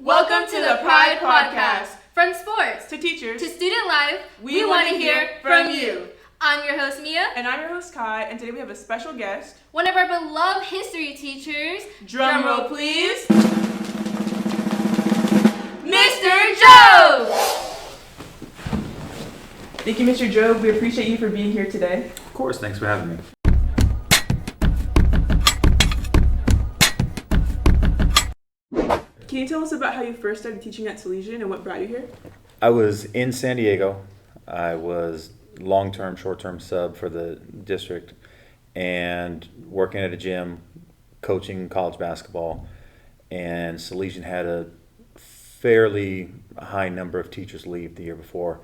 Welcome to the Pride Podcast. From sports To teachers, to student life, we want to hear from you. I'm your host, Meah. And I'm your host, Kai, and today we have a special guest. One of our beloved history teachers. Drum roll, please. Mr. Jobe! Thank you, Mr. Jobe. We appreciate you for being here today. Of course, thanks for having me. Can you tell us about how you first started teaching at Salesian and what brought you here? I was in San Diego. I was long-term, short-term sub for the district and working at a gym, coaching college basketball. And Salesian had a fairly high number of teachers leave the year before.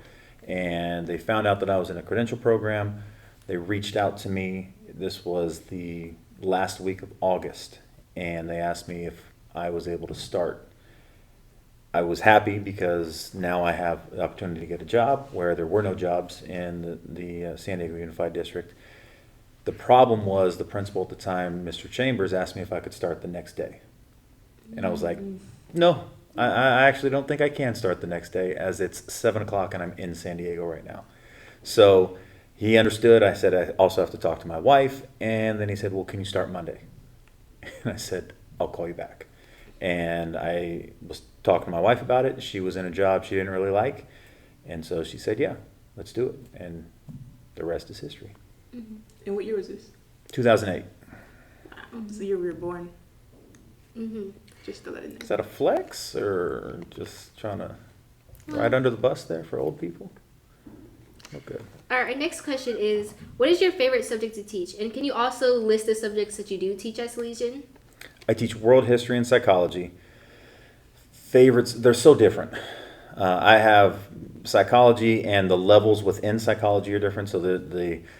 And they found out that I was in a credential program. They reached out to me. This was the last week of August. And they asked me if I was able to start. I was happy because now I have the opportunity to get a job where there were no jobs in the San Diego Unified District. The problem was the principal at the time, Mr. Chambers, asked me if I could start the next day. And I was like, no, I actually don't think I can start the next day as it's 7 o'clock and I'm in San Diego right now. So he understood. I said, I also have to talk to my wife. And then he said, well, can you start Monday? And I said, I'll call you back. And I was talking to my wife about it. She was in a job she didn't really like. And so she said, yeah, let's do it. And the rest is history. Mm-hmm. And what year was this? 2008. Wow. It's the year we were born. Mm-hmm. Just throw that in there. Is that a flex or just trying to ride under the bus there for old people? Okay. All right, our next question is, what is your favorite subject to teach? And can you also list the subjects that you do teach at Salesian? I teach world history and psychology. Favorites, they're so different. I have psychology, and the levels within psychology are different. So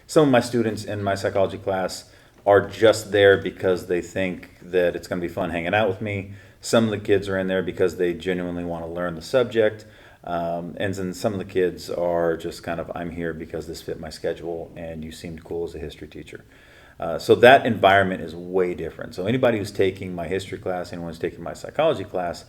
some of my students in my psychology class are just there because they think that it's going to be fun hanging out with me. Some of the kids are in there because they genuinely want to learn the subject. And then some of the kids are just kind of, I'm here because this fit my schedule and you seemed cool as a history teacher. So that environment is way different. So anybody who's taking my history class, anyone who's taking my psychology class,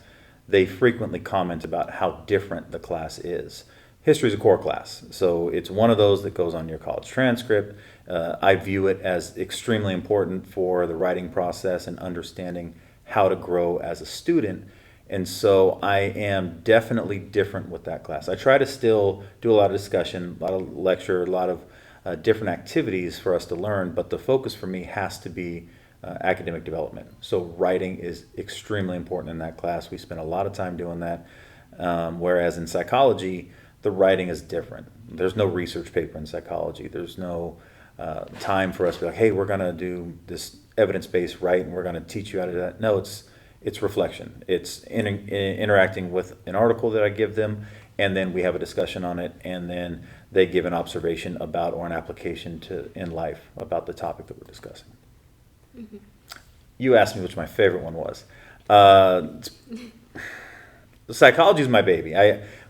they frequently comment about how different the class is. History is a core class, so it's one of those that goes on your college transcript. I view it as extremely important for the writing process and understanding how to grow as a student. And so I am definitely different with that class. I try to still do a lot of discussion, a lot of lecture, a lot of different activities for us to learn, but the focus for me has to be academic development. So writing is extremely important in that class. We spend a lot of time doing that, whereas in psychology, the writing is different. There's no research paper in psychology. There's no time for us to be like, hey, we're going to do this evidence-based write and we're going to teach you how to do that. No, it's reflection. It's interacting with an article that I give them, and then we have a discussion on it, and then they give an observation about or an application in life about the topic that we're discussing. Mm-hmm. You asked me which my favorite one was. Psychology is my baby.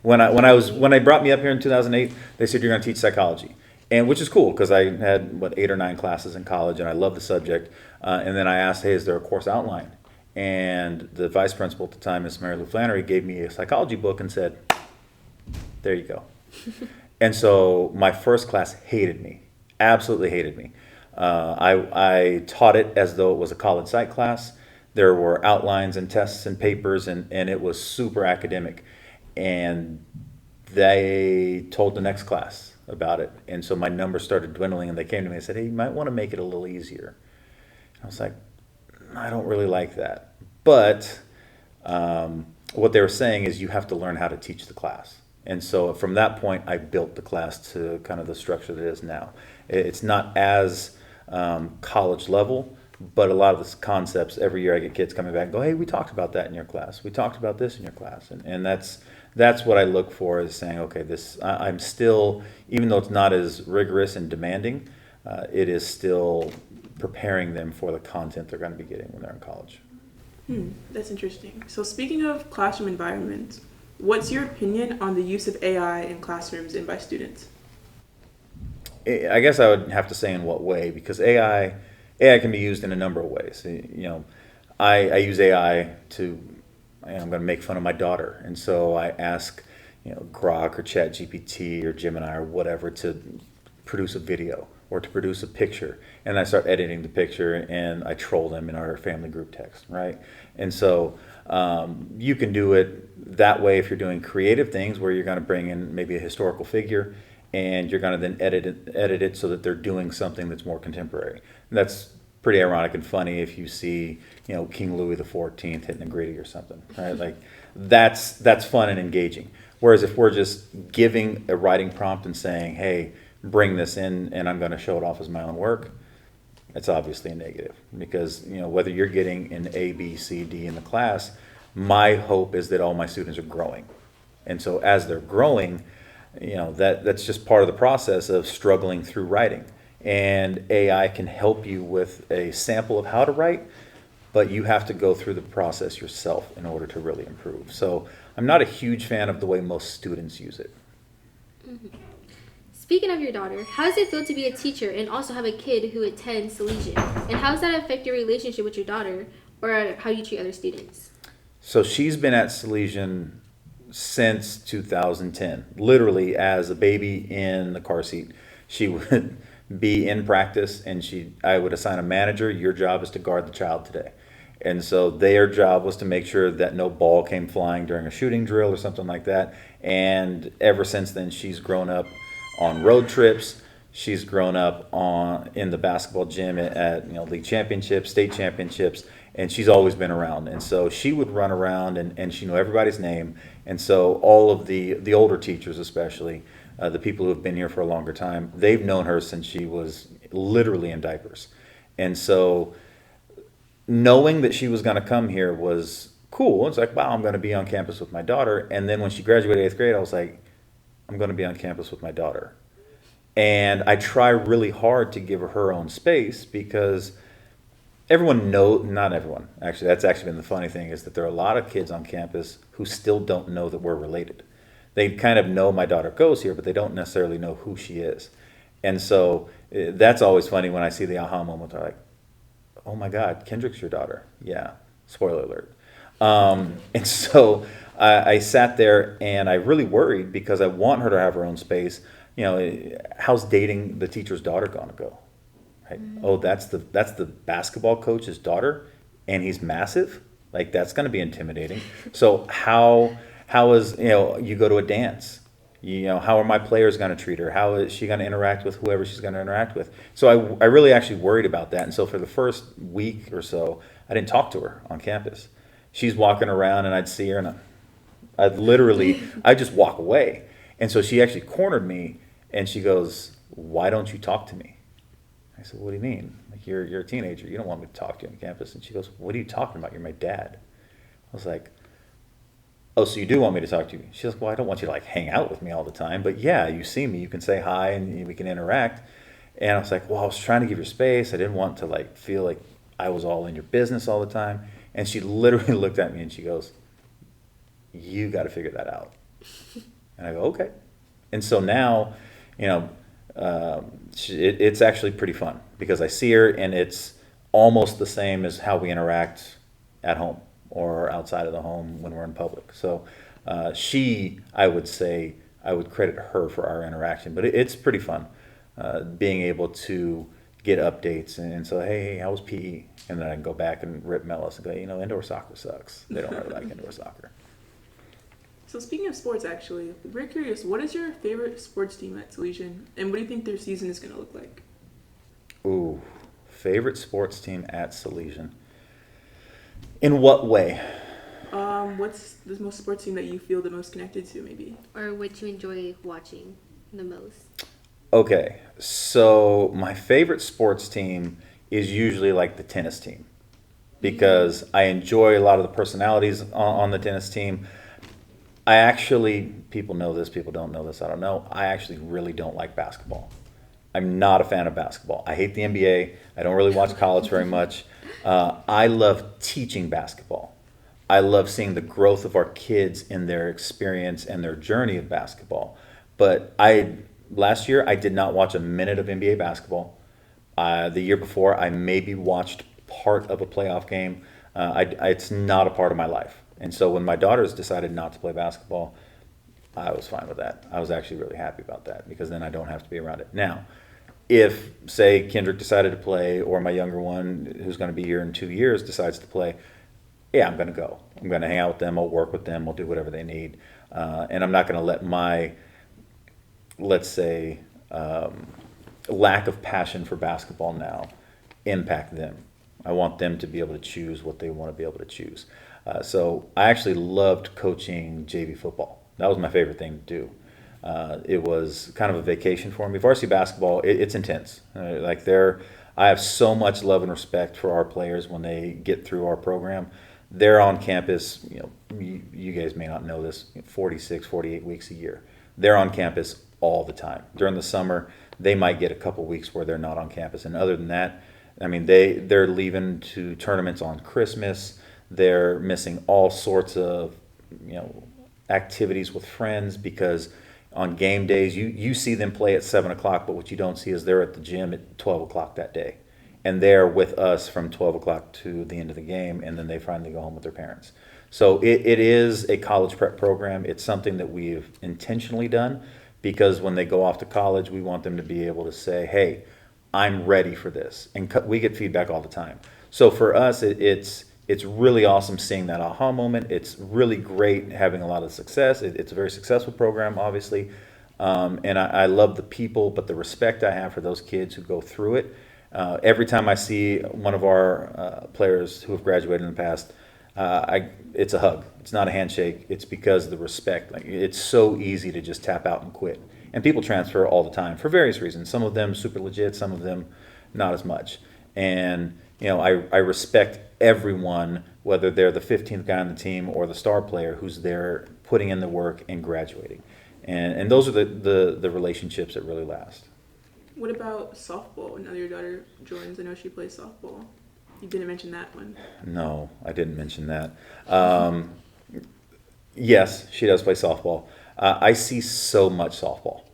When they brought me up here in 2008, they said you're going to teach psychology, and which is cool because I had 8 or 9 classes in college and I love the subject. And then I asked, hey, is there a course outline? And the vice principal at the time, Miss Mary Lou Flannery, gave me a psychology book and said, there you go. And so my first class hated me, absolutely hated me. I taught it as though it was a college psych class. There were outlines and tests and papers, and it was super academic. And they told the next class about it. And so my numbers started dwindling, and they came to me and said, hey, you might want to make it a little easier. And I was like, I don't really like that. But what they were saying is you have to learn how to teach the class. And so from that point, I built the class to kind of the structure that it is now. It's not as college level, but a lot of the concepts, every year I get kids coming back and go, hey, we talked about that in your class. We talked about this in your class. And that's what I look for, is saying, okay, I'm still, even though it's not as rigorous and demanding, it is still preparing them for the content they're going to be getting when they're in college. That's interesting. So speaking of classroom environments, what's your opinion on the use of AI in classrooms and by students? I guess I would have to say in what way, because AI can be used in a number of ways. I use AI to I'm going to make fun of my daughter, and so I ask, Grok or Chat GPT or Gemini or whatever to produce a video or to produce a picture, and I start editing the picture and I troll them in our family group text, right? And so you can do it that way if you're doing creative things where you're going to bring in maybe a historical figure and you're going to then edit it so that they're doing something that's more contemporary. And that's pretty ironic and funny if you see, King Louis XIV hitting a gritty or something, right? Like that's fun and engaging. Whereas if we're just giving a writing prompt and saying, hey, bring this in and I'm going to show it off as my own work, it's obviously a negative, because whether you're getting an A, B, C, D in the class, my hope is that all my students are growing. And so as they're growing, that's just part of the process of struggling through writing. And AI can help you with a sample of how to write, but you have to go through the process yourself in order to really improve. So I'm not a huge fan of the way most students use it. Mm-hmm. Speaking of your daughter, how does it feel to be a teacher and also have a kid who attends Salesian? And how does that affect your relationship with your daughter or how you treat other students? So she's been at Salesian since 2010, literally as a baby in the car seat. She would be in practice and I would assign a manager, your job is to guard the child today. And so their job was to make sure that no ball came flying during a shooting drill or something like that. And ever since then, she's grown up on road trips. She's grown up in the basketball gym at league championships, state championships, and she's always been around. And so she would run around and she knew everybody's name. And so all of the older teachers, especially the people who have been here for a longer time, they've known her since she was literally in diapers. And so knowing that she was going to come here was cool. It's like, wow, I'm going to be on campus with my daughter. And then when she graduated 8th grade, I was like, I'm going to be on campus with my daughter. And I try really hard to give her her own space, because not everyone, actually, that's actually been the funny thing, is that there are a lot of kids on campus who still don't know that we're related. They kind of know my daughter goes here, but they don't necessarily know who she is. And so that's always funny when I see the aha moment. They're like, oh my God, Kendrick's your daughter. Yeah, spoiler alert. And so I sat there and I really worried, because I want her to have her own space. How's dating the teacher's daughter going to go? Right? Mm-hmm. Oh, that's the basketball coach's daughter, and he's massive. Like, that's going to be intimidating. So how is, you go to a dance, how are my players going to treat her? How is she going to interact with whoever she's going to interact with? So I really actually worried about that. And so for the first week or so, I didn't talk to her on campus. She's walking around and I'd see her and I'd just walk away. And so she actually cornered me and she goes, why don't you talk to me? I said, what do you mean? Like, you're a teenager. You don't want me to talk to you on campus. And she goes, what are you talking about? You're my dad. I was like, oh, so you do want me to talk to you? She goes, well, I don't want you to hang out with me all the time. But yeah, you see me, you can say hi and we can interact. And I was like, well, I was trying to give you space. I didn't want to feel like I was all in your business all the time. And she literally looked at me and she goes, you got to figure that out. And I go, okay. And so now, it's actually pretty fun, because I see her and it's almost the same as how we interact at home or outside of the home when we're in public. So I would say, I would credit her for our interaction. But it's pretty fun being able to get updates and so, hey, how was PE? And then I can go back and rip Mellis and go, indoor soccer sucks. They don't really like indoor soccer. So speaking of sports, actually, we're curious, what is your favorite sports team at Salesian, and what do you think their season is going to look like? Ooh, favorite sports team at Salesian. In what way? What's the most sports team that you feel the most connected to, maybe? Or what you enjoy watching the most? Okay, so my favorite sports team is usually the tennis team, because I enjoy a lot of the personalities on the tennis team. I actually, people know this, people don't know this, I don't know. I actually really don't like basketball. I'm not a fan of basketball. I hate the NBA. I don't really watch college very much. I love teaching basketball. I love seeing the growth of our kids in their experience and their journey of basketball. But last year, I did not watch a minute of NBA basketball. The year before, I maybe watched part of a playoff game. It's not a part of my life. And so when my daughters decided not to play basketball, I was fine with that. I was actually really happy about that because then I don't have to be around it. Now, if, say, Kendrick decided to play, or my younger one, who's going to be here in 2 years, decides to play, yeah, I'm going to go. I'm going to hang out with them. I'll work with them. I'll do whatever they need. And I'm not going to let my, let's say, lack of passion for basketball now impact them. I want them to be able to choose what they want to be able to choose. So I actually loved coaching JV football. That was my favorite thing to do. It was kind of a vacation for me. Varsity basketball, it's intense. I have so much love and respect for our players when they get through our program. They're on campus, you guys may not know this, 46, 48 weeks a year. They're on campus all the time. During the summer, they might get a couple weeks where they're not on campus. And other than that, I mean, they're leaving to tournaments on Christmas. They're missing all sorts of, activities with friends because on game days, you see them play at 7 o'clock, but what you don't see is they're at the gym at 12 o'clock that day. And they're with us from 12 o'clock to the end of the game, and then they finally go home with their parents. So it is a college prep program. It's something that we've intentionally done because when they go off to college, we want them to be able to say, hey, I'm ready for this. And we get feedback all the time. So for us, it's really awesome seeing that aha moment. It's really great having a lot of success. It's a very successful program, obviously. And I love the people, but the respect I have for those kids who go through it. Every time I see one of our players who have graduated in the past, it's a hug. It's not a handshake. It's because of the respect. It's so easy to just tap out and quit. And people transfer all the time for various reasons. Some of them super legit, some of them not as much. And I respect everyone, whether they're the 15th guy on the team or the star player who's there putting in the work and graduating. And those are the relationships that really last. What about softball? Now your daughter joins. I know she plays softball. You didn't mention that one. No, I didn't mention that. Yes, she does play softball. I see so much softball.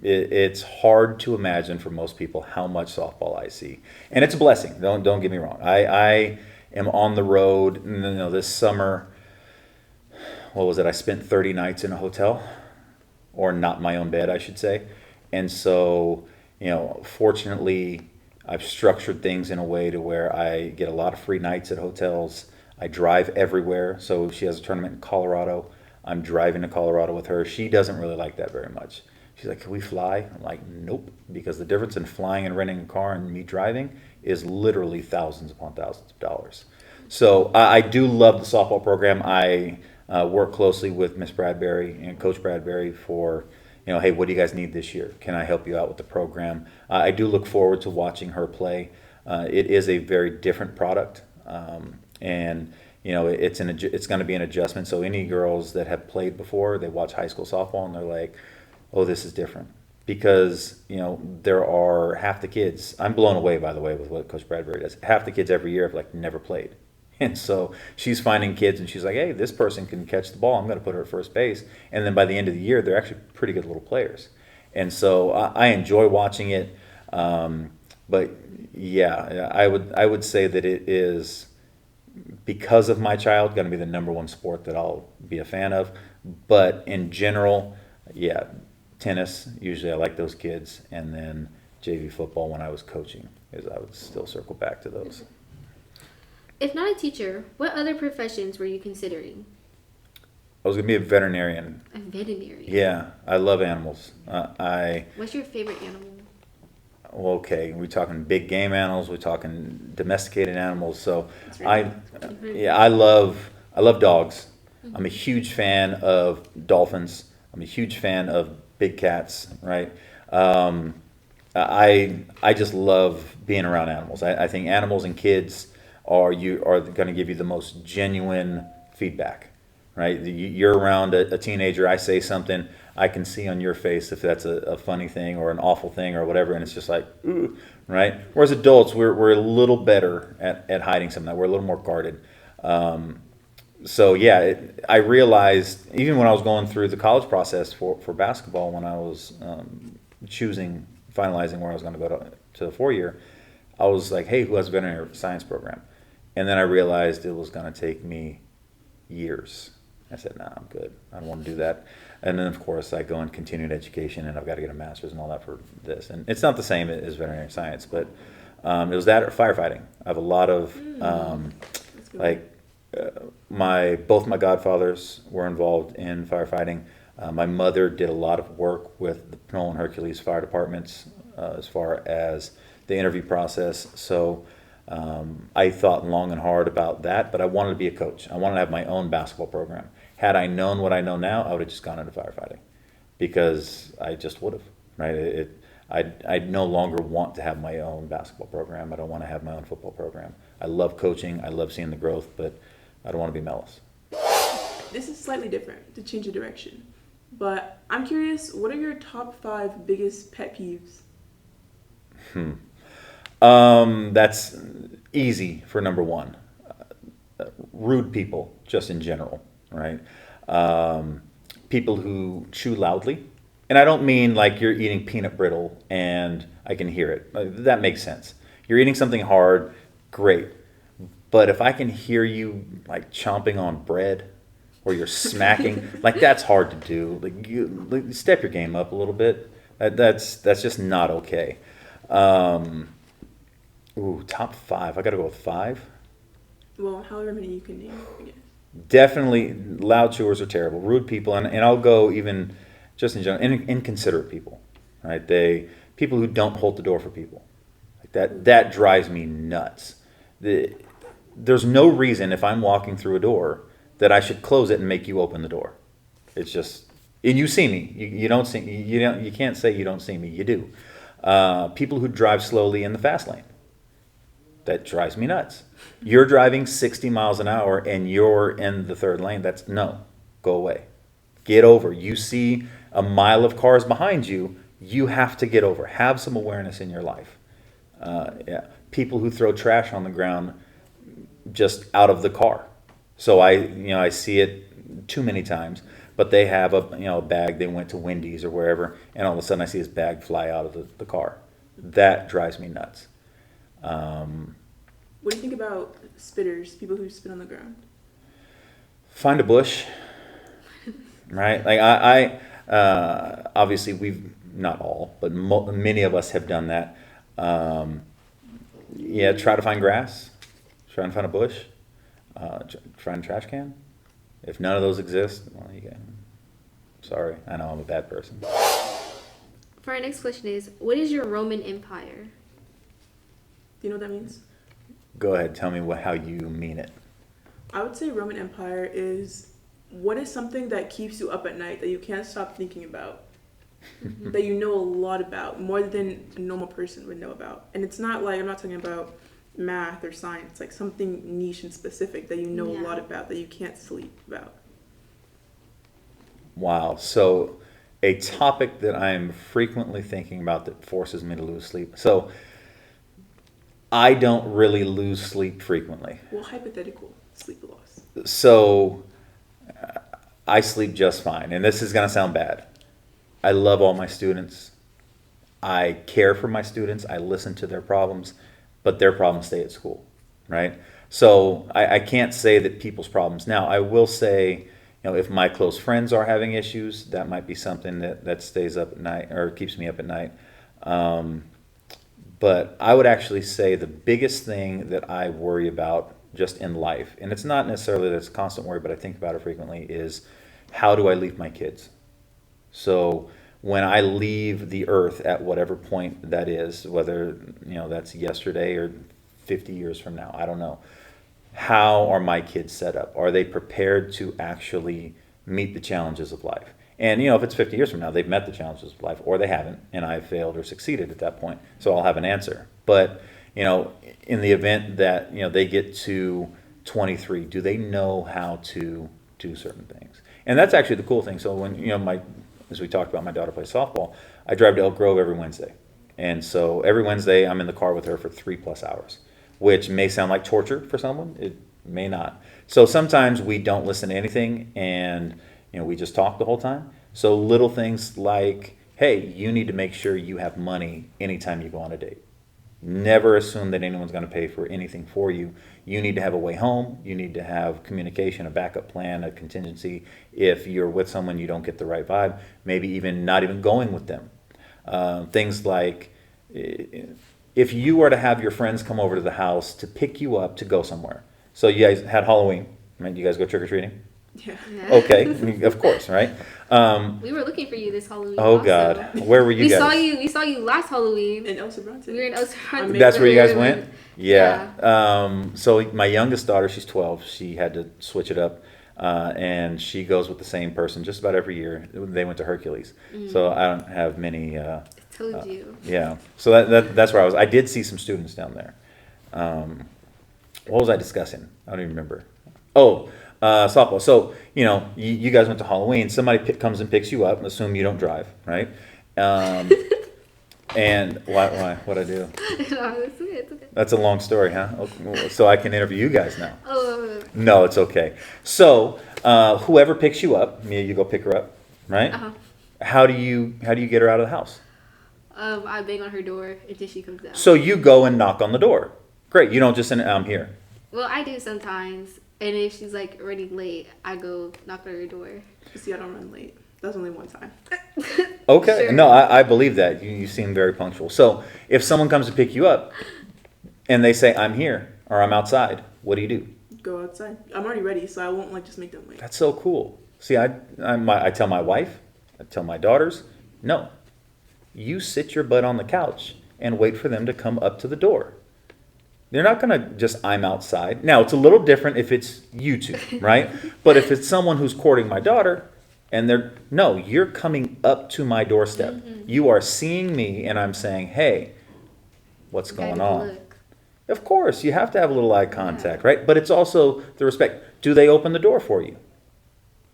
It's hard to imagine for most people how much softball I see, and it's a blessing. Don't get me wrong. I am on the road. This summer, what was it? I spent 30 nights in a hotel, or not my own bed, I should say. And so, fortunately, I've structured things in a way to where I get a lot of free nights at hotels. I drive everywhere. So she has a tournament in Colorado. I'm driving to Colorado with her. She doesn't really like that very much. She's like, can we fly? I'm like, nope, because the difference in flying and renting a car and me driving is literally thousands upon thousands of dollars. So I do love the softball program. I work closely with Miss Bradbury and Coach Bradbury for, hey, what do you guys need this year? Can I help you out with the program? I do look forward to watching her play. It is a very different product, and it's going to be an adjustment. So any girls that have played before, they watch high school softball and they're like, oh, this is different. Because, there are half the kids, I'm blown away, by the way, with what Coach Bradbury does. Half the kids every year have never played. And so she's finding kids and she's like, hey, this person can catch the ball. I'm going to put her at first base. And then by the end of the year, they're actually pretty good little players. And so I enjoy watching it. But yeah, I would say that it is, because of my child, going to be the number one sport that I'll be a fan of. But in general, yeah, tennis, usually I like those kids. And then JV football when I was coaching, is I would still circle back to those. If not a teacher, what other professions were you considering? I was going to be a veterinarian. A veterinarian? Yeah, I love animals. What's your favorite animal? Okay, we're talking big game animals, we're talking domesticated animals. So Right. I love dogs. Mm-hmm. I'm a huge fan of dolphins. I'm a huge fan of big cats, right? I just love being around animals. I think animals and kids are going to give you the most genuine feedback, right? You're around a teenager, I say something, I can see on your face if that's a funny thing or an awful thing or whatever, and it's just like, ooh, right? Whereas adults, we're a little better at hiding some of that. We're a little more guarded. So yeah, I realized even when I was going through the college process for basketball, when I was finalizing where I was going to go to the 4-year, I was like, hey, who has a veterinary science program? And then I realized it was going to take me years. I said, nah, I'm good. I don't want to do that. And then, of course, I go in continuing education, and I've got to get a master's and all that for this. And it's not the same as veterinary science, but it was that or firefighting. I have a lot of, That's good. like, both my godfathers were involved in firefighting. My mother did a lot of work with the Pinole and Hercules fire departments as far as the interview process. So I thought long and hard about that, but I wanted to be a coach. I wanted to have my own basketball program. Had I known what I know now, I would have just gone into firefighting because I just would have, right? I no longer want to have my own basketball program. I don't want to have my own football program. I love coaching. I love seeing the growth, but I don't want to be Mellis. This is slightly different to change the direction. But I'm curious, what are your top 5 biggest pet peeves? That's easy for number one. Rude people, just in general, right? People who chew loudly. And I don't mean like you're eating peanut brittle and I can hear it. That makes sense. You're eating something hard, great. But if I can hear you like chomping on bread or you're smacking, like that's hard to do. Like step your game up a little bit. That's just not okay. Top 5. I got to go with 5. Well, however many you can name, I guess. Definitely, loud chewers are terrible. Rude people, and I'll go even just in general, inconsiderate people, right? People who don't hold the door for people, like that drives me nuts. There's no reason if I'm walking through a door that I should close it and make you open the door. It's just, and you see me. You don't see me. You can't say you don't see me. You do. People who drive slowly in the fast lane. That drives me nuts. You're driving 60 miles an hour and you're in the third lane. No, go away. Get over. You see a mile of cars behind you, you have to get over. Have some awareness in your life. People who throw trash on the ground just out of the car. So I see it too many times, but they have a bag, they went to Wendy's or wherever, and all of a sudden I see this bag fly out of the car. That drives me nuts. What do you think about spitters, people who spit on the ground? Find a bush, right? Like I obviously we've not all, but many of us have done that. Try to find grass, try and find a bush, find a trash can. If none of those exist, well, sorry, I know I'm a bad person. For our next question is, what is your Roman Empire? Do you know what that means? Go ahead, tell me how you mean it. I would say Roman Empire is what is something that keeps you up at night that you can't stop thinking about, that you know a lot about, more than a normal person would know about. And it's not like, I'm not talking about math or science, like something niche and specific that you know a lot about that you can't sleep about. Wow. So a topic that I'm frequently thinking about that forces me to lose sleep. So I don't really lose sleep frequently. Well, hypothetical sleep loss. So I sleep just fine. And this is going to sound bad. I love all my students. I care for my students. I listen to their problems, but their problems stay at school, right? So I can't say that people's problems. Now, I will say, if my close friends are having issues, that might be something that stays up at night or keeps me up at night. But I would actually say the biggest thing that I worry about just in life, and it's not necessarily that it's a constant worry, but I think about it frequently, is how do I leave my kids? So when I leave the earth at whatever point that is, whether that's yesterday or 50 years from now, I don't know. How are my kids set up? Are they prepared to actually meet the challenges of life? And if it's 50 years from now, they've met the challenges of life, or they haven't, and I've failed or succeeded at that point. So I'll have an answer. But in the event that they get to 23, do they know how to do certain things? And that's actually the cool thing. So when as we talked about, my daughter plays softball, I drive to Elk Grove every Wednesday. And so every Wednesday I'm in the car with her for 3+ hours, which may sound like torture for someone. It may not. So sometimes we don't listen to anything and we just talk the whole time. So little things like, hey, you need to make sure you have money anytime you go on a date. Never assume that anyone's going to pay for anything for you. You need to have a way home. You need to have communication, a backup plan, a contingency. If you're with someone you don't get the right vibe, maybe even not even going with them. Things like if you were to have your friends come over to the house to pick you up to go somewhere. So you guys had Halloween, right? You guys go trick-or-treating? Yeah. Okay, of course, right? We were looking for you this Halloween. Oh also. God, where were you guys? We saw you last Halloween. In Elsa Bronson. We were in Elsa Bronson. That's where you guys went? Yeah. So my youngest daughter, she's 12. She had to switch it up. And she goes with the same person just about every year. They went to Hercules. So I don't have many. I told you. Yeah. So that's where I was. I did see some students down there. What was I discussing? I don't even remember. Oh, softball. So, you guys went to Halloween. Somebody comes and picks you up. Assume you don't drive, right? And why? What'd I do? No, it's okay. That's a long story, huh? Okay, so I can interview you guys now. Oh. No, it's okay. So, whoever picks you up, Meah, you go pick her up, right? Uh-huh. How do you get her out of the house? I bang on her door until she comes down. So you go and knock on the door. Great. You don't just say, I'm here. Well, I do sometimes. And if she's like already late, I go knock on her door. See, I don't run late. That's only one time. Okay. Sure. No, I believe that. You seem very punctual. So if someone comes to pick you up and they say, I'm here or I'm outside, what do? Go outside. I'm already ready, so I won't just make them wait. That's so cool. See, I tell my wife, I tell my daughters, no, you sit your butt on the couch and wait for them to come up to the door. They're not going to just, I'm outside. Now, it's a little different if it's you two, right? But if it's someone who's courting my daughter and you're coming up to my doorstep. Mm-hmm. You are seeing me and I'm saying, hey, what's going on? Look. Of course, you have to have a little eye contact, right? But it's also the respect. Do they open the door for you?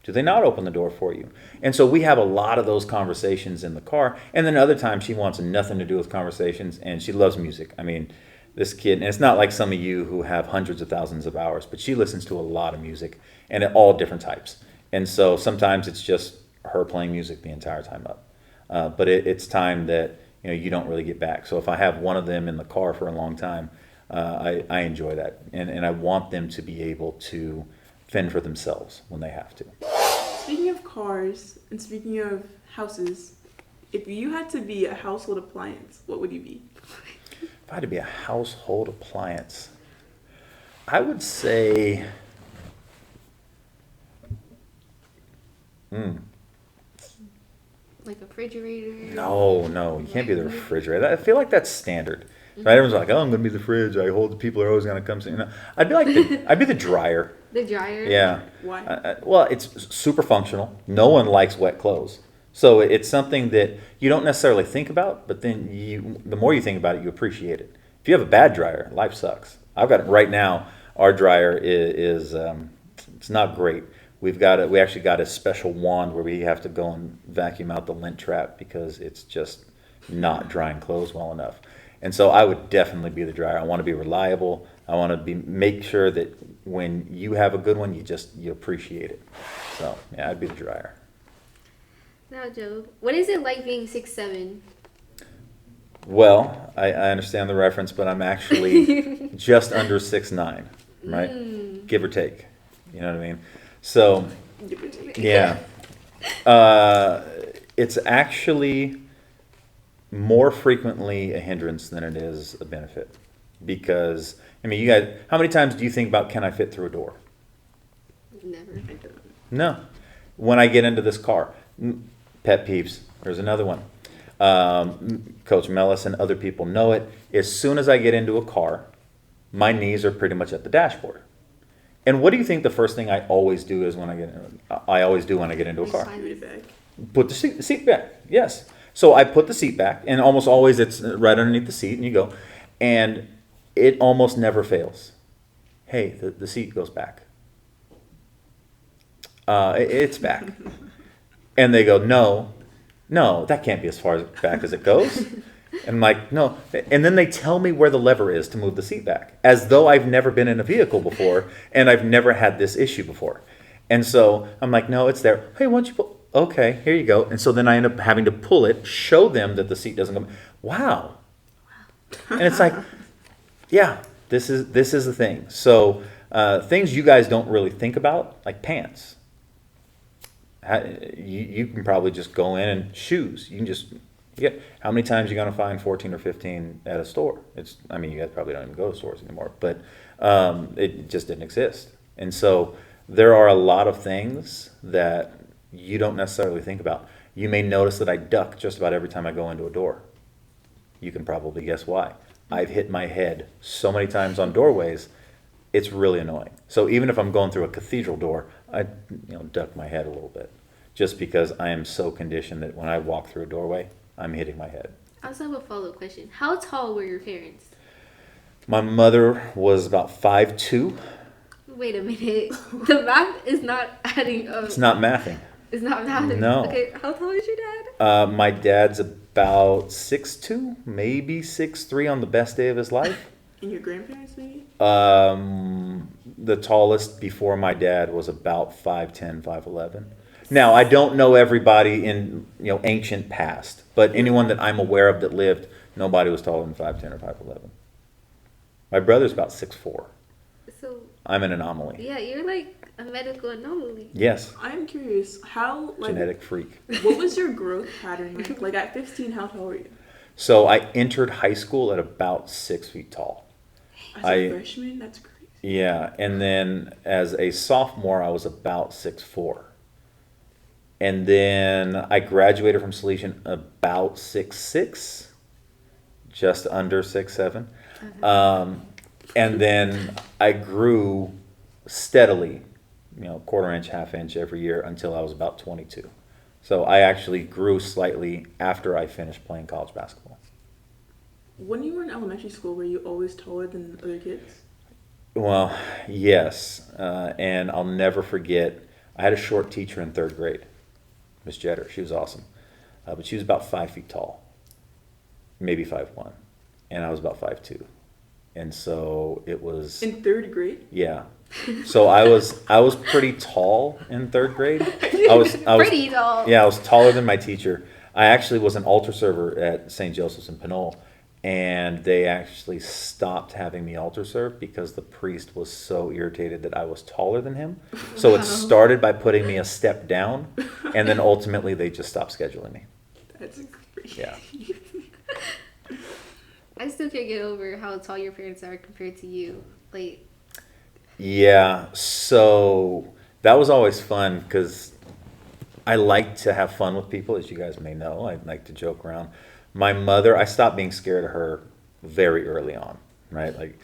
Do they not open the door for you? And so we have a lot of those conversations in the car. And then other times she wants nothing to do with conversations and she loves music. I mean, this kid, and it's not like some of you who have hundreds of thousands of hours, but she listens to a lot of music and at all different types. And so sometimes it's just her playing music the entire time up. But it's time that you don't really get back. So if I have one of them in the car for a long time, I enjoy that. And I want them to be able to fend for themselves when they have to. Speaking of cars and speaking of houses, if you had to be a household appliance, what would you be? If I had to be a household appliance, I would say, Like a refrigerator? No, you can't be the refrigerator. I feel like that's standard, right? Everyone's like, "Oh, I'm gonna be the fridge. I hold the people are always gonna come." I'd be the dryer. The dryer? Yeah. Why? Well, it's super functional. No one likes wet clothes, so it's something that you don't necessarily think about, but then the more you think about it, you appreciate it. If you have a bad dryer, life sucks. I've got it right now. Our dryer is it's not great. We actually got a special wand where we have to go and vacuum out the lint trap because it's just not drying clothes well enough. And so I would definitely be the dryer. I want to be reliable. I want to make sure that when you have a good one, you appreciate it. So yeah, I'd be the dryer. Now, Joe, what is it like being 6'7"? Well, I understand the reference, but I'm actually just under 6'9", right? Give or take. You know what I mean? So, yeah. It's actually more frequently a hindrance than it is a benefit. Because, you guys, how many times do you think about, can I fit through a door? Never. No. When I get into this car, pet peeves, there's another one. Coach Mellis and other people know it. As soon as I get into a car, my knees are pretty much at the dashboard. And what do you think the first thing I always do is when I get into a car? Put the seat back. Yes. So I put the seat back, and almost always it's right underneath the seat, and you go, and it almost never fails. Hey, the seat goes back. It's back. And they go, no, that can't be as far back as it goes. And I'm like, no. And then they tell me where the lever is to move the seat back, as though I've never been in a vehicle before and I've never had this issue before. And so I'm like, no, it's there. Hey, why don't you pull? Okay, here you go. And so then I end up having to pull it, show them that the seat doesn't come. Wow. And it's like, yeah, this is the thing. So things you guys don't really think about, like pants. You can probably just go in and shoes. You can just get, how many times are you going to find 14 or 15 at a store? I mean, you guys probably don't even go to stores anymore, but it just didn't exist. And so there are a lot of things that you don't necessarily think about. You may notice that I duck just about every time I go into a door. You can probably guess why. I've hit my head so many times on doorways, it's really annoying. So even if I'm going through a cathedral door, I duck my head a little bit, just because I am so conditioned that when I walk through a doorway, I'm hitting my head. I also have a follow-up question. How tall were your parents? My mother was about 5'2". Wait a minute. The math is not adding up. It's not mathing. It's not mathing. No. Okay, how tall is your dad? My dad's about 6'2", maybe 6'3" on the best day of his life. And your grandparents, maybe? The tallest before my dad was about 5'10", 5'11". Now, I don't know everybody in ancient past, but anyone that I'm aware of that lived, nobody was taller than 5'10" or 5'11". My brother's about 6'4". So I'm an anomaly. yeah, you're like a medical anomaly. Yes. I am curious, how, like, Genetic freak. what was your growth pattern like? Like, at 15, how tall were you? So I entered high school at about 6 feet tall. As a freshman? That's crazy. Yeah, and then as a sophomore, I was about 6'4". And then I graduated from Salesian about 6'6", just under 6'7". And then I grew steadily, quarter inch, half inch every year until I was about 22. So I actually grew slightly after I finished playing college basketball. When you were in elementary school, were you always taller than other kids? Well, yes. And I'll never forget, I had a short teacher in third grade, Miss Jetter. She was awesome. But she was about 5 feet tall, maybe 5'1". And I was about 5'2". And so it was... In third grade? Yeah. So I was pretty tall in third grade. I was pretty tall. Yeah, I was taller than my teacher. I actually was an altar server at St. Joseph's in Pinole, and they actually stopped having me altar serve because the priest was so irritated that I was taller than him. So it started by putting me a step down, and then ultimately they just stopped scheduling me. That's crazy. Yeah. I still can't get over how tall your parents are compared to you. Like, yeah, so that was always fun because I like to have fun with people, as you guys may know. I like to joke around. My mother, I stopped being scared of her very early on, right? Like,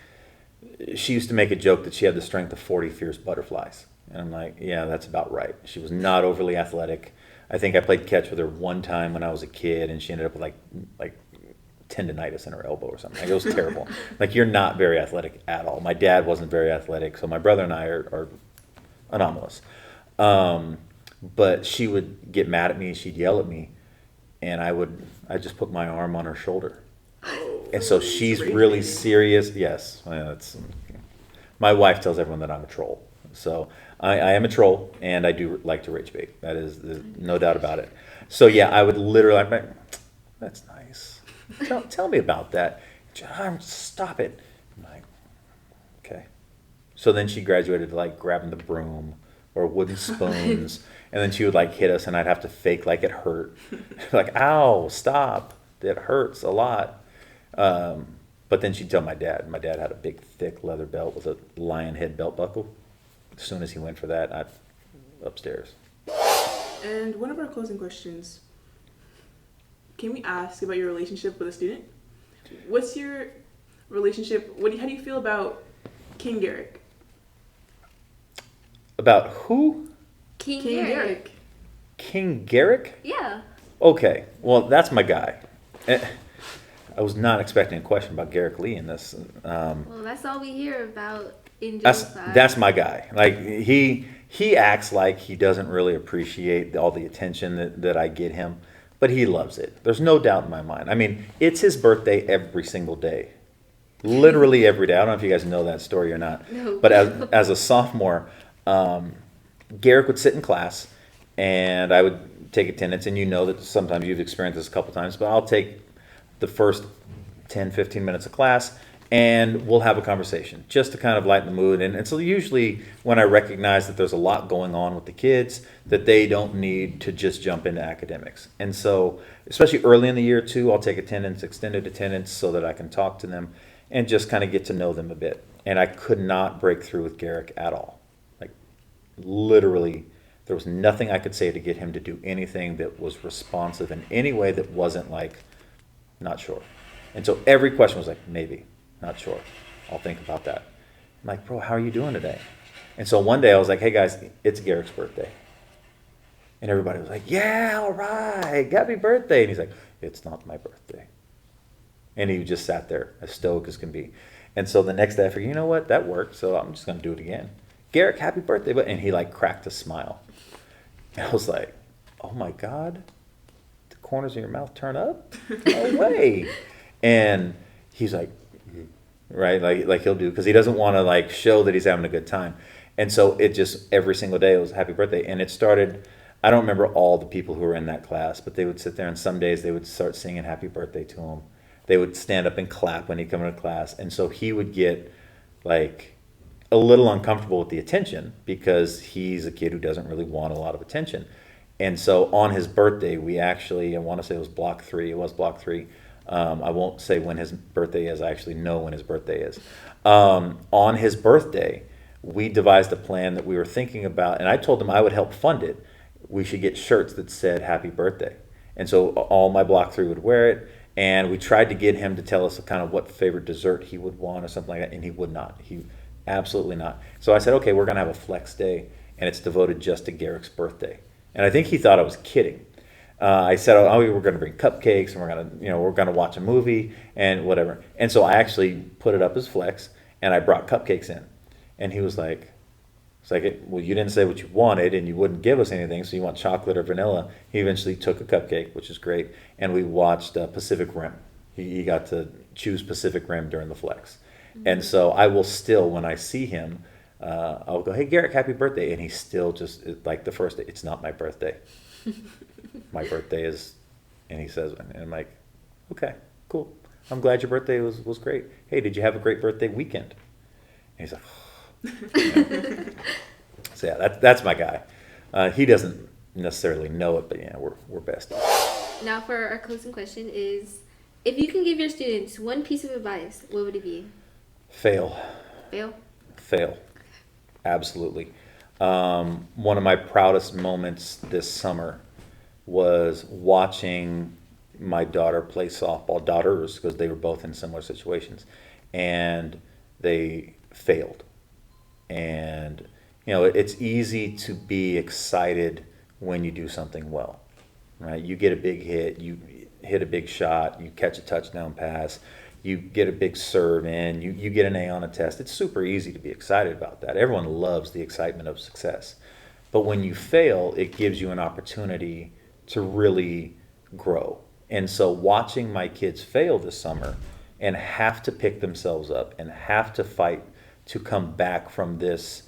she used to make a joke that she had the strength of 40 fierce butterflies. And I'm like, yeah, that's about right. She was not overly athletic. I think I played catch with her one time when I was a kid, and she ended up with like tendonitis in her elbow or something. Like, it was terrible. Like, you're not very athletic at all. My dad wasn't very athletic, so my brother and I are anomalous. But she would get mad at me, she'd yell at me, and I'd just put my arm on her shoulder. And so she's really serious. Yes, my wife tells everyone that I'm a troll. So I am a troll, and I do like to rage bait. There's no doubt about it. So yeah, I would literally, I'm like, that's nice. Tell me about that. Stop it. I'm like, okay. So then she graduated to like grabbing the broom or wooden spoons, and then she would like hit us, and I'd have to fake like it hurt. Like, ow, stop. It hurts a lot. But then she'd tell my dad. My dad had a big, thick leather belt with a lion head belt buckle. As soon as he went for that, I'd upstairs. And one of our closing questions, can we ask about your relationship with a student? What's your relationship, how do you feel about King Garrick? About who? King Garrick. King Garrick? Yeah. Okay, well, that's my guy. I was not expecting a question about Garrick Lee in this. Well, that's all we hear about in Joe's class. That's my guy. Like, he acts like he doesn't really appreciate all the attention that I get him, but he loves it. There's no doubt in my mind. I mean, it's his birthday every single day. Literally every day. I don't know if you guys know that story or not. No. But as a sophomore, Garrick would sit in class, and I would take attendance, and you know that sometimes you've experienced this a couple times, but I'll take the first 10, 15 minutes of class, and we'll have a conversation just to kind of lighten the mood. And so usually when I recognize that there's a lot going on with the kids, that they don't need to just jump into academics. And so, especially early in the year too, I'll take attendance, extended attendance, so that I can talk to them and just kind of get to know them a bit. And I could not break through with Garrick at all. Like, literally, there was nothing I could say to get him to do anything that was responsive in any way that wasn't like, not sure. And so every question was like, maybe, not sure. I'll think about that. I'm like, bro, how are you doing today? And so one day I was like, hey guys, it's Garrick's birthday. And everybody was like, yeah, all right, happy birthday. And he's like, it's not my birthday. And he just sat there as stoic as can be. And so the next day I figured, you know what, that worked, so I'm just going to do it again. Garrick, happy birthday. And he like cracked a smile. And I was like, oh my God, the corners of your mouth turn up? No way. And he's like, right, like he'll do, because he doesn't want to like show that he's having a good time. And so it just, every single day it was happy birthday. And it started, I don't remember all the people who were in that class, but they would sit there and some days they would start singing happy birthday to him. They would stand up and clap when he'd come into class. And so he would get like a little uncomfortable with the attention, because he's a kid who doesn't really want a lot of attention. And so on his birthday, we actually, I want to say it was block 3. It was block 3. I won't say when his birthday is. I actually know when his birthday is. On his birthday, we devised a plan that we were thinking about, and I told him I would help fund it. We should get shirts that said happy birthday. And so all my block 3 would wear it, and we tried to get him to tell us kind of what favorite dessert he would want or something like that, and he would not. He absolutely not. So I said, okay, we're going to have a flex day, and it's devoted just to Garrick's birthday. And I think he thought I was kidding. I said, oh, we were going to bring cupcakes, and we're going to watch a movie and whatever. And so I actually put it up as flex, and I brought cupcakes in. And he was like, it's like, well, you didn't say what you wanted, and you wouldn't give us anything, so you want chocolate or vanilla. He eventually took a cupcake, which is great, and we watched Pacific Rim. He got to choose Pacific Rim during the flex. Mm-hmm. And so I will still, when I see him, I'll go, hey, Garrick, happy birthday. And he's still just, like the first day, it's not my birthday. My birthday is, and he says, and I'm like, okay, cool. I'm glad your birthday was great. Hey, did you have a great birthday weekend? And he's like, oh. So yeah, that's my guy. He doesn't necessarily know it, but yeah, we're besties. Now for our closing question is, if you can give your students one piece of advice, what would it be? Fail. Fail. Absolutely. One of my proudest moments this summer was watching my daughter play softball, daughters, because they were both in similar situations, and they failed. And, it's easy to be excited when you do something well, right? You get a big hit, you hit a big shot, you catch a touchdown pass, you get a big serve in, you get an A on a test. It's super easy to be excited about that. Everyone loves the excitement of success. But when you fail, it gives you an opportunity to really grow. And so watching my kids fail this summer and have to pick themselves up and have to fight to come back from this,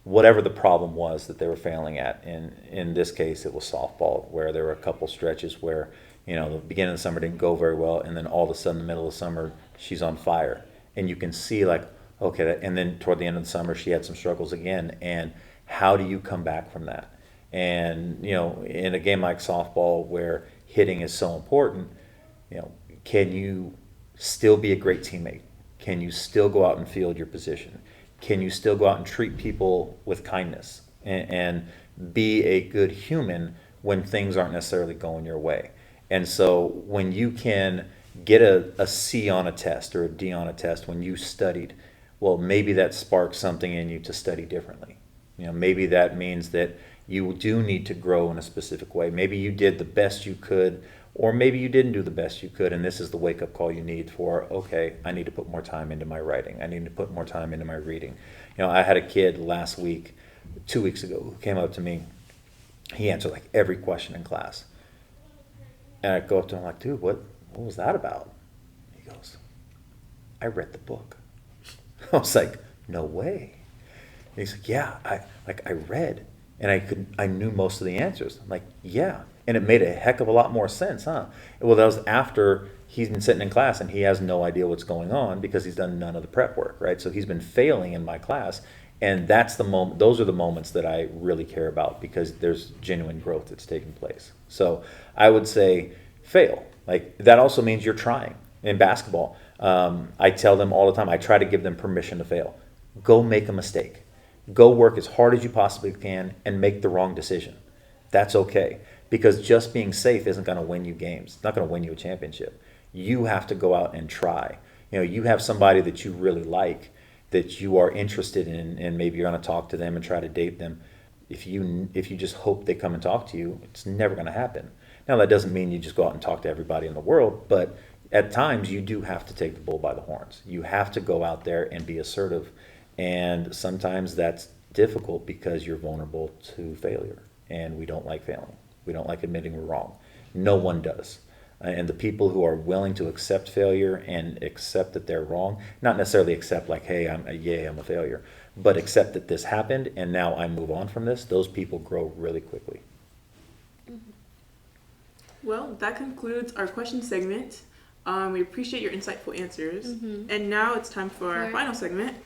whatever the problem was that they were failing at. In this case, it was softball, where there were a couple stretches where, the beginning of the summer didn't go very well, and then all of a sudden, the middle of the summer, she's on fire. And you can see like, okay, and then toward the end of the summer, she had some struggles again. And how do you come back from that? And, in a game like softball where hitting is so important, can you still be a great teammate? Can you still go out and field your position? Can you still go out and treat people with kindness and be a good human when things aren't necessarily going your way? And so when you can get a C on a test or a D on a test when you studied, well, maybe that sparks something in you to study differently. Maybe that means that you do need to grow in a specific way. Maybe you did the best you could, or maybe you didn't do the best you could, and this is the wake-up call you need for, okay, I need to put more time into my writing. I need to put more time into my reading. I had a kid last week, 2 weeks ago, who came up to me. He answered like every question in class. And I go up to him like, dude, what was that about? He goes, I read the book. I was like, no way. And he's like, yeah, I read. And I knew most of the answers. I'm like, yeah. And it made a heck of a lot more sense, huh? Well, that was after he's been sitting in class and he has no idea what's going on because he's done none of the prep work, right? So he's been failing in my class. And that's the moment, those are the moments that I really care about because there's genuine growth that's taking place. So I would say fail. Like that also means you're trying. In basketball, I tell them all the time, I try to give them permission to fail. Go make a mistake. Go work as hard as you possibly can and make the wrong decision. That's okay. Because just being safe isn't going to win you games. It's not going to win you a championship. You have to go out and try. You know, you have somebody that you really like, that you are interested in, and maybe you're going to talk to them and try to date them. If you just hope they come and talk to you, it's never going to happen. Now, that doesn't mean you just go out and talk to everybody in the world, but at times you do have to take the bull by the horns. You have to go out there and be assertive. And sometimes that's difficult because you're vulnerable to failure. And we don't like failing. We don't like admitting we're wrong. No one does. And the people who are willing to accept failure and accept that they're wrong, not necessarily accept like, hey, I'm a failure, but accept that this happened and now I move on from this, those people grow really quickly. Well, that concludes our question segment. We appreciate your insightful answers. And now it's time for our final segment.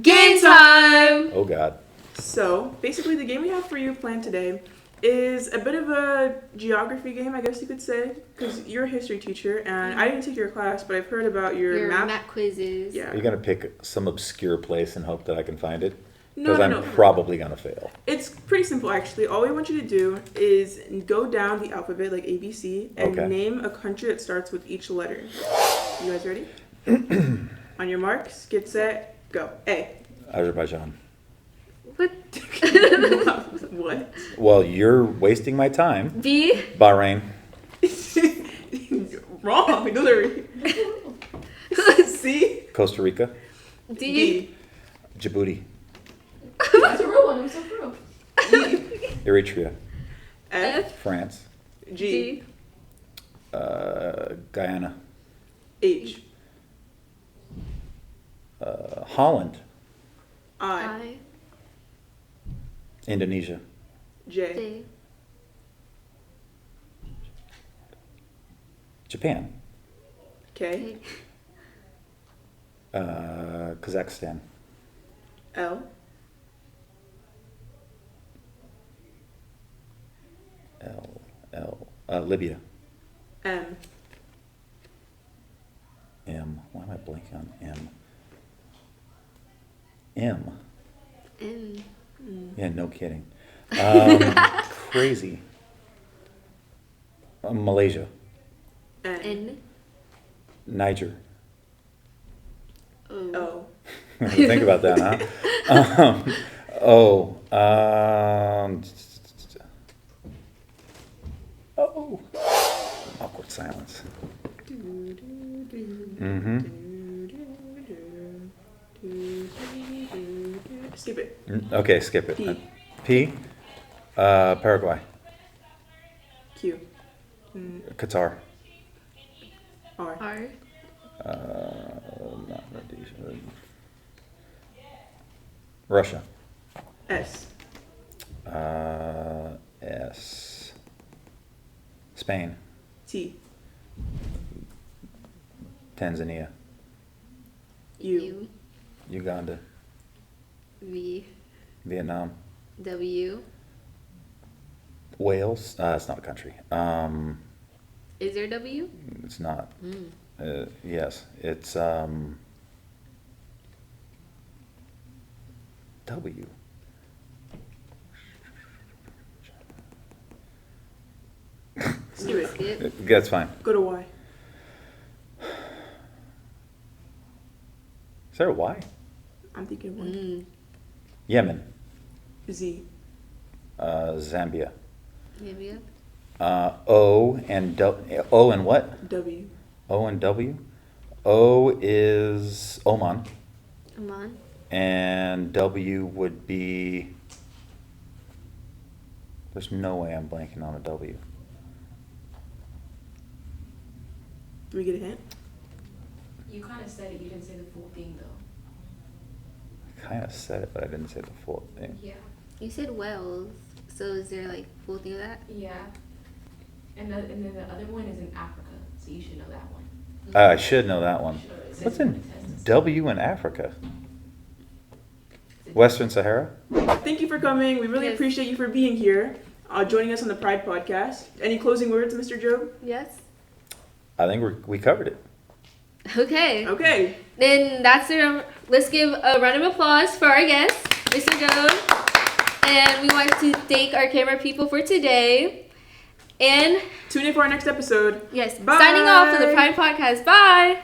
Game time! Oh, God. So, basically the game we have for you planned today is a bit of a geography game, I guess you could say, because you're a history teacher, and I didn't take your class, but I've heard about your map quizzes. Yeah. Are you going to pick some obscure place and hope that I can find it? No, Because I'm probably going to fail. It's pretty simple, actually. All we want you to do is go down the alphabet, like ABC, and name a country that starts with each letter. You guys ready? On your marks, get set, go. A. Azerbaijan. What? What? Well, you're wasting my time. B. Bahrain. Wrong. Those are C. Costa Rica. D. Djibouti. That's a real one. I'm so real. E. Eritrea. F. France. G. Guyana. H. Holland. I. Indonesia. J. J. Japan. K. Kazakhstan. L. Libya. M. M. Why am I blanking on M? M. N. Yeah, no kidding. Crazy. Malaysia. N. N. Niger. O. O. Think about that, huh? O. Oh. Awkward silence. Mm-hmm. Skip it. Okay, skip it. P. P. Paraguay. Q. Qatar. R. R. Not Rhodesia. Russia. S. S. Spain. T. Tanzania. U. Uganda. V. Vietnam. W. Wales. It's not a country. Is there W? It's not. Mm. Yes, it's W. Skip it. Skip. That's fine. Go to Y. Is there a Y? I'm thinking of one. Mm. Yemen. Z. Zambia. Namibia. O and what? W. O and W. O is Oman, Oman. and W would be. There's no way I'm blanking on a W. Do we get a hint? You kind of said it. You didn't say the full thing though. I kind of said it, but I didn't say the full thing. Yeah. You said Wales, so is there like full thing of that? Yeah. And then the other one is in Africa, so you should know that one. I should know that one. You should know it. It says What's it on in the test and stuff. W in Africa? Western Sahara? Thank you for coming. We really Yes. appreciate you for being here, joining us on the Pride podcast. Any closing words, Mr. Jobe? Yes. I think we covered it. Okay. Okay. Then that's the. Let's give a round of applause for our guest, Mr. Jobe. And we want to thank our camera people for today. And Tune in for our next episode. yes, Bye. signing off for the Pride Podcast. Bye.